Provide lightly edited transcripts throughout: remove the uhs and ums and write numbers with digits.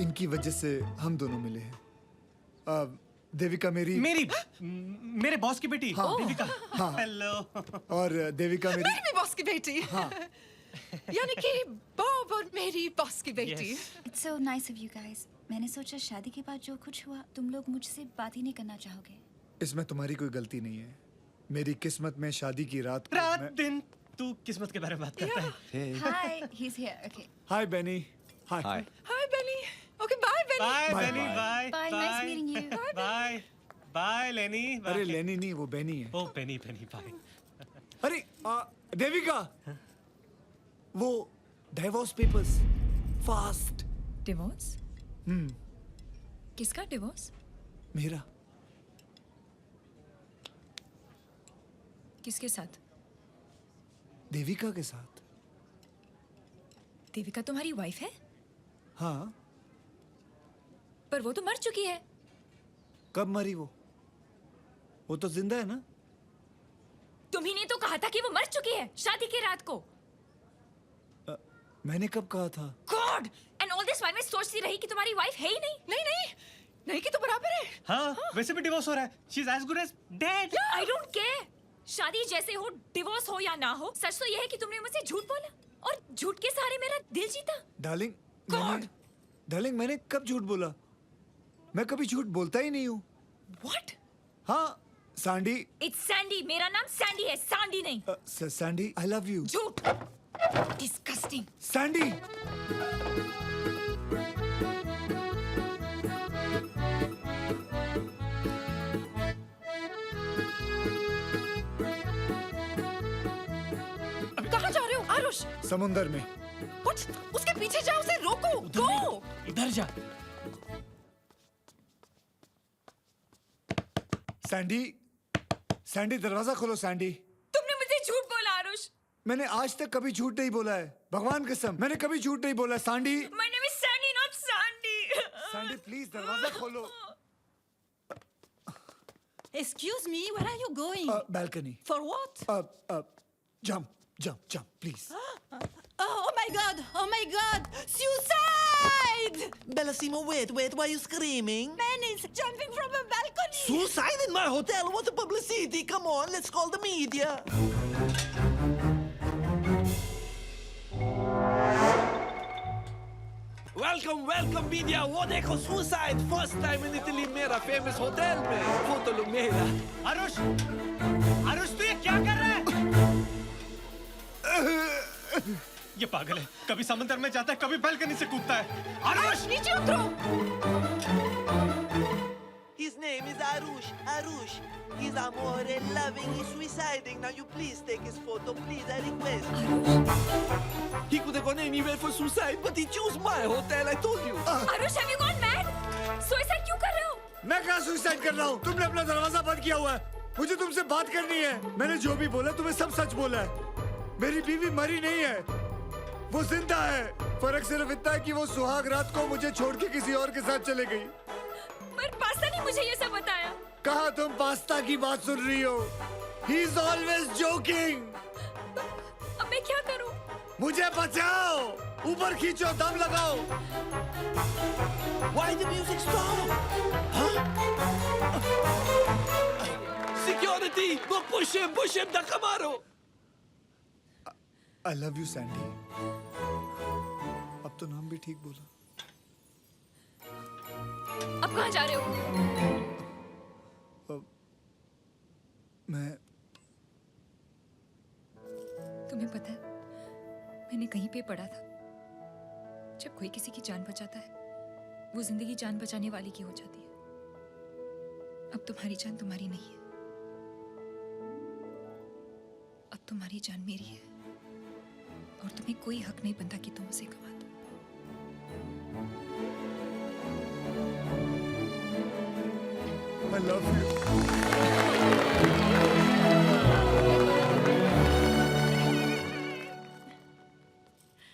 इनकी वजह से हम दोनों मिले हैं। देविका मेरे बॉस की बेटी। हाँ। देविका। हाँ। हेलो। और देविका मेरी मेरी बॉस की बेटी। हाँ। यानी कि बॉब और मेरी बॉस की बेटी। It's so nice of you guys. मैंने सोचा शादी के बाद जो कुछ हुआ तुम लोग मुझसे बात ही नहीं करना चाहोगे। इसमें तुम्हारी कोई गलती नहीं है। मेरी किस्मत में शादी की रात को रात दिन तू किस्मत के बारे में बात करता है। Hi, he's here. Okay. Hi Benny. Hi. Hi Benny. Okay bye Benny. Bye Bye, Benny. bye. Bye. Bye, nice meeting you. Bye. Bye Lenny. अरे लेनी नहीं, वो बेनी है। ओ बेनी बाय। अरे देविका, वो डिवोर्स पेपर्स फास्ट। डिवोर्स? किसका divorce? मेरा। किसके साथ? देविका के साथ। देविका तुम्हारी वाइफ है? हाँ। पर वो तो मर चुकी है। कब मरी वो तो जिंदा है ना। तुम्ही ने तो कहा था कि वो मर चुकी है शादी की रात को। मैंने कब कहा था? God! And all this while मैं सोचती रही कि तुम्हारी वाइफ है ही नहीं। नहीं कि तो बराबर है। हाँ, वैसे भी डिवोर्स हो रहा है। She is as good as dead. I don't care. शादी जैसे हो, डिवोर्स हो या ना हो, सच तो यह है कि तुमने मुझसे झूठ बोला और झूठ के सहारे मेरा दिल जीता। डार्लिंग मैंने कब झूठ बोला? मैं कभी झूठ बोलता ही नहीं हूँ। What? हाँ सैंडी। It's Sandy. मेरा नाम सैंडी है, सांडी नहीं। Sandy I love you. झूठ। Disgusting. सैंडी। कहाँ जा रहे हो आरुष? समुंदर में। What? उसके पीछे जाओ, उसे रोको। गो। इधर जा। सैंडी दरवाजा खोलो सैंडी। तुमने मुझे झूठ बोला आरुष। मैंने आज तक कभी झूठ नहीं बोला है, भगवान कसम मैंने कभी झूठ नहीं बोला है। Sandy. My name is Sandy, not Sandy. Sandy please दरवाजा खोलो। Excuse me, where are you going? Balcony. For what? Jump, please. Oh my God! Suicide! Bellissimo, wait, why are you screaming? Man is jumping from a balcony. Suicide in my hotel? What a publicity! Come on, let's call the media. Welcome media! वो देखो suicide! First time in Italy मेरा famous hotel में photo लो मेरा। आरुष तू ये क्या कर रहा है? ये पागल है, कभी समंदर में जाता है, कभी बालकनी से कूदता है। आरुष नीचे उतरो। His name is Arush. He's amore loving, he's suiciding. Now you please take his photo, please, I request. He could have gone anywhere for suicide, but he chose my hotel, I told you. Aarush, have you gone mad? Suicide क्यों कर रहे हो? मैं कहाँ suicide कर रहा हूँ? तुमने अपना दरवाजा बंद किया हुआ है। मुझे तुमसे बात करनी है। मैंने जो भी बोला तुम्हें सब सच बोला है। मेरी बीवी मरी नहीं है, वो जिंदा है। फर्क सिर्फ इतना है कि वो सुहाग रात को मुझे छोड़ के किसी और के साथ चले गई। पर पास्ता ने मुझे ये सब बताया। कहाँ तुम पास्ता की बात सुन रही हो? He is always joking. अब मैं क्या करूं? मुझे बचाओ, ऊपर खींचो, दम लगाओ। Why the music stop? Huh? Security! Go push him, धक्का मारो! I love you, Sandy. अब तो नाम भी ठीक बोला। अब कहाँ जा रहे हो? मैं तुम्हें पता है, मैंने कहीं पे पढ़ा था, जब कोई किसी की जान बचाता है, वो जिंदगी जान बचाने वाली की हो जाती है। अब तुम्हारी जान तुम्हारी नहीं है, अब तुम्हारी जान मेरी है, और तुम्हें कोई हक नहीं बनता कि तुम उसे गवा दो। I love you.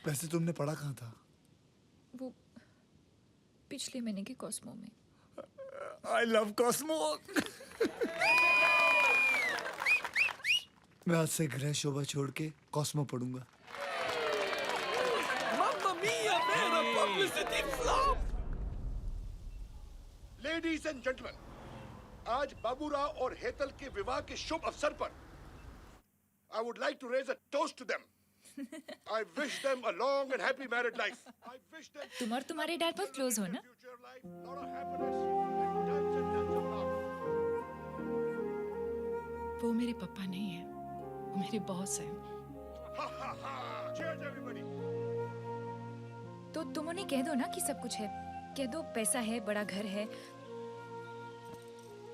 वैसे तुमने पढ़ा कहाँ था? वो पिछले महीने के कॉस्मो में। I love Cosmo. मैं आज से गृह शोभा छोड़ के कॉस्मो पढ़ूंगा। Mamma mia, man, a publicity flop! Ladies and gentleman, आज बाबूराव और हेतल के विवाह के शुभ अवसर पर I would like to raise a toast to them. I wish them a long and happy married life. I wish them तुम और तुम्हारे डैड बहुत क्लोज हो ना? future life, lot of happiness and tons and tons of love. वो मेरे पापा नहीं है, वो मेरे बॉस हैं। Ha ha ha! Cheers everybody. तो तुम उन्हें कह दो ना कि सब कुछ है, कह दो पैसा है, बड़ा घर है,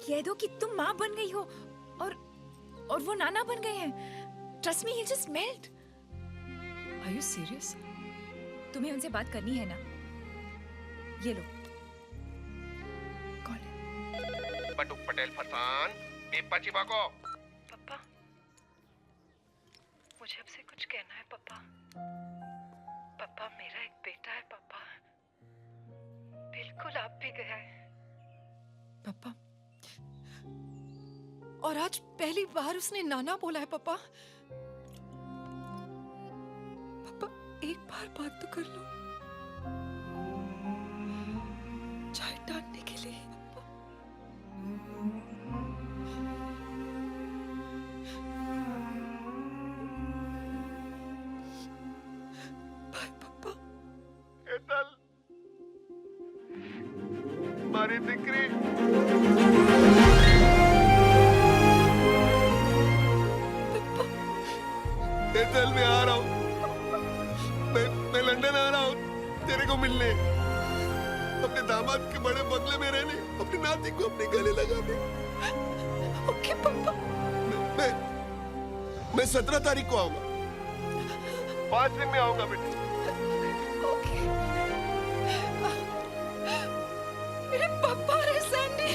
कह दो कि तुम माँ बन गई हो और वो नाना बन गए हैं। Trust me, he'll just melt. Are you serious? तुम्हें उनसे बात करनी है ना? ये लो। कौन है? बटुक पटेल फरसान, पेपा चिबाको। पापा, मुझे आपसे कुछ कहना है पापा। पापा, मेरा एक बेटा है पापा, बिल्कुल आप भी गया है पापा। और आज पहली बार उसने नाना बोला है पापा। पापा, एक बार बात तो कर लो, चाय डालने के लिए पापा। बाय पापा। हेतल, मारी दिकरी। हेतल, मैं आ रहा हूँ। मैं लंदन आ रहा हूँ तेरे को मिलने, अपने दामाद के बड़े बंगले में रहने, अपनी नाती को अपने गले लगाने। ओके पापा। मैं 17 तारीख को आऊंगा, 5 दिन में आऊंगा बेटे। ओके। मेरे पापा रे सैंडी।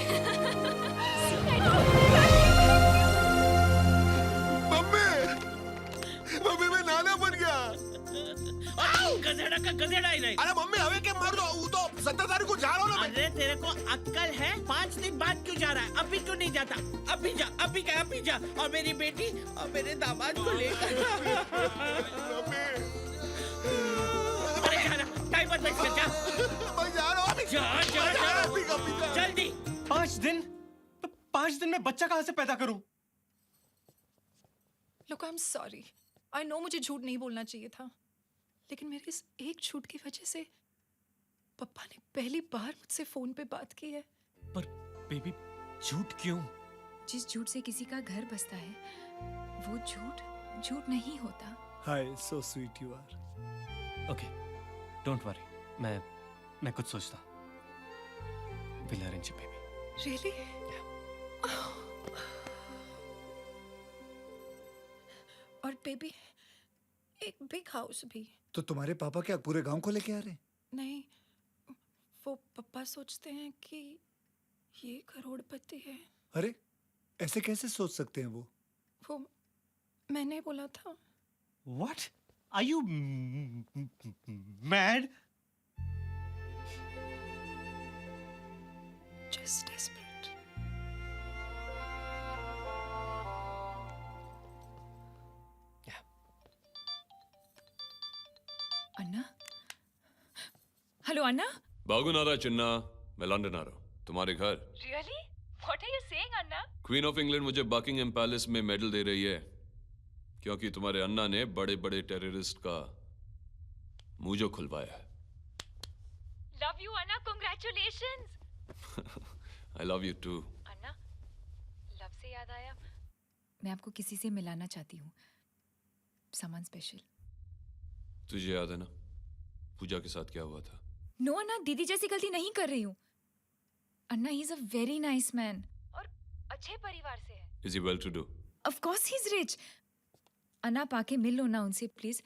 मम्मी मैं नाना बन गया। गधेड़ा का गधेड़ा ही नहीं। अरे मम्मी हवे के मर दो, वो तो 17 तारीख को जा रहा हूँ ना। अरे तेरे को अक्कल है? 5 दिन बाद क्यों जा रहा है? अभी क्यों नहीं जाता? अभी जा, अभी जा। और मेरी बेटी और मेरे दामाद को लेकर। अरे जा ना, टाइम मत वेस्ट कर, जा। मैं जा रहा हूँ। जा जल्दी। 5 दिन? तो 5 दिन में बच्चा कहाँ से पैदा करूं? Look, I'm sorry. I know मुझे झूठ नहीं बोलना चाहिए था, लेकिन मेरे इस एक झूठ की वजह से पापा ने पहली बार मुझसे फोन पे बात की है। पर बेबी, झूठ क्यों? जिस झूठ से किसी का घर बसता है, वो झूठ नहीं होता। Hi, so sweet you are. Okay, don't worry, मैं कुछ सोचता। We'll arrange a baby. Really? और बेबी, एक बिग हाउस भी। तो तुम्हारे पापा क्या पूरे गांव को लेके आ रहे हैं? नहीं, वो पापा सोचते हैं कि ये करोड़पति है। अरे ऐसे कैसे सोच सकते हैं वो? मैंने बोला था। What? Are you mad? Just desperate. अन्ना? हेलो अन्ना? बागुनारा चिन्ना, मैं लंदन आ रहा हूँ तुम्हारे घर। Really? What are you saying, Anna? Queen of England मुझे बकिंगहैम पैलेस में मेडल दे रही है क्योंकि तुम्हारे अन्ना ने बड़े बड़े टेररिस्ट का मुंह खुलवाया है। Love you, Anna. Congratulations. I love you too. Anna, love से याद आया, मैं आपको किसी से मिलाना चाहती हूँ, सामान स्पेशल। तुझे याद है ना पूजा के साथ क्या हुआ था? नो अन्ना, दीदी जैसी गलती नहीं कर रही हूँ। अन्ना, he is a very nice man और अच्छे परिवार से है। Is he well to do? Of course he is rich. अन्ना, पाके मिल लो ना उनसे please.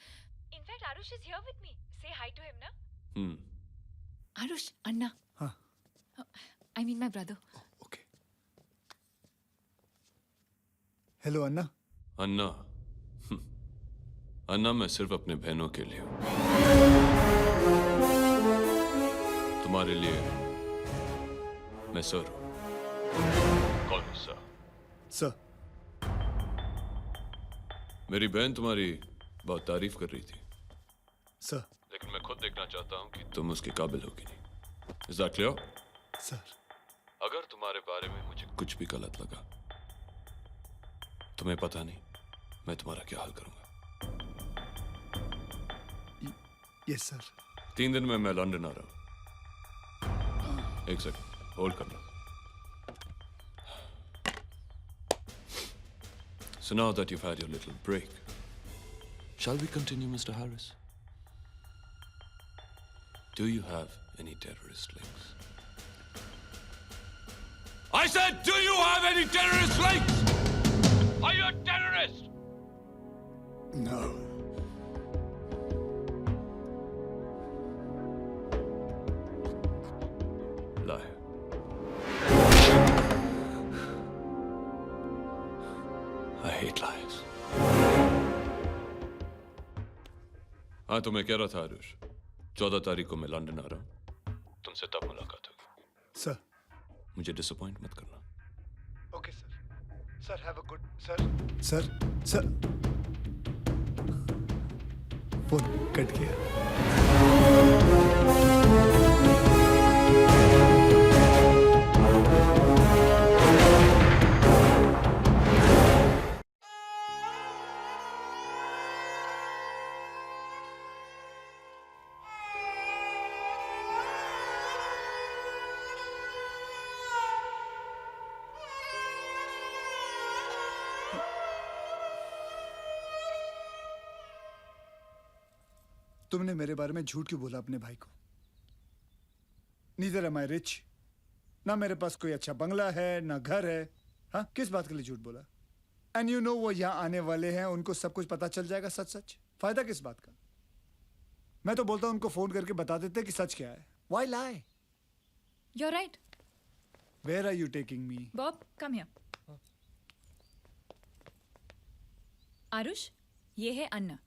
In fact, Arush is here with me. Say hi to him ना। Arush, अन्ना। हाँ। I mean my brother. Okay. Hello अन्ना। अन्ना, अन्ना मैं सिर्फ अपने बहनों के लिए हूँ। तुम्हारे लिए मैं सर हूँ। कॉल मी सर। सर। मेरी बहन तुम्हारी बहुत तारीफ कर रही थी सर। लेकिन मैं खुद देखना चाहता हूँ कि तुम उसके काबिल हो कि नहीं। Is that clear? सर। तुम्हारे बारे में मुझे कुछ भी गलत लगा, तुम्हें पता नहीं मैं तुम्हारा क्या हाल करूंगा। Yes sir. 3 दिन में मैं लंदन आ रहा हूं। एक सेकंड होल्ड करना। So now that you've had your little break, shall we continue, Mr. Harris? Do you have any terrorist links? I said, do you have any terrorist links? Are you a terrorist? No. Liar. I hate liars. हाँ तो मैं कह रहा था आरुष, 14 तारीख को मैं London आ रहा हूँ, तुमसे तब मुलाकात होगी। सर। मुझे डिसअपॉइंट मत करना। Okay sir. Sir have a good sir. Sir phone cut गया। तुमने मेरे बारे में झूठ क्यों बोला अपने भाई को? नीदर एम आई रिच, ना मेरे पास कोई अच्छा बंगला है ना घर है। हाँ, किस बात के लिए झूठ बोला? एंड यू नो वो यहाँ आने वाले हैं, उनको सब कुछ पता चल जाएगा सच सच। फायदा किस बात का? मैं तो बोलता हूँ उनको फोन करके बता देते कि सच क्या है। Why lie? You're right. Where are you taking me? Bob, come here. Aarush, ये है अन्ना,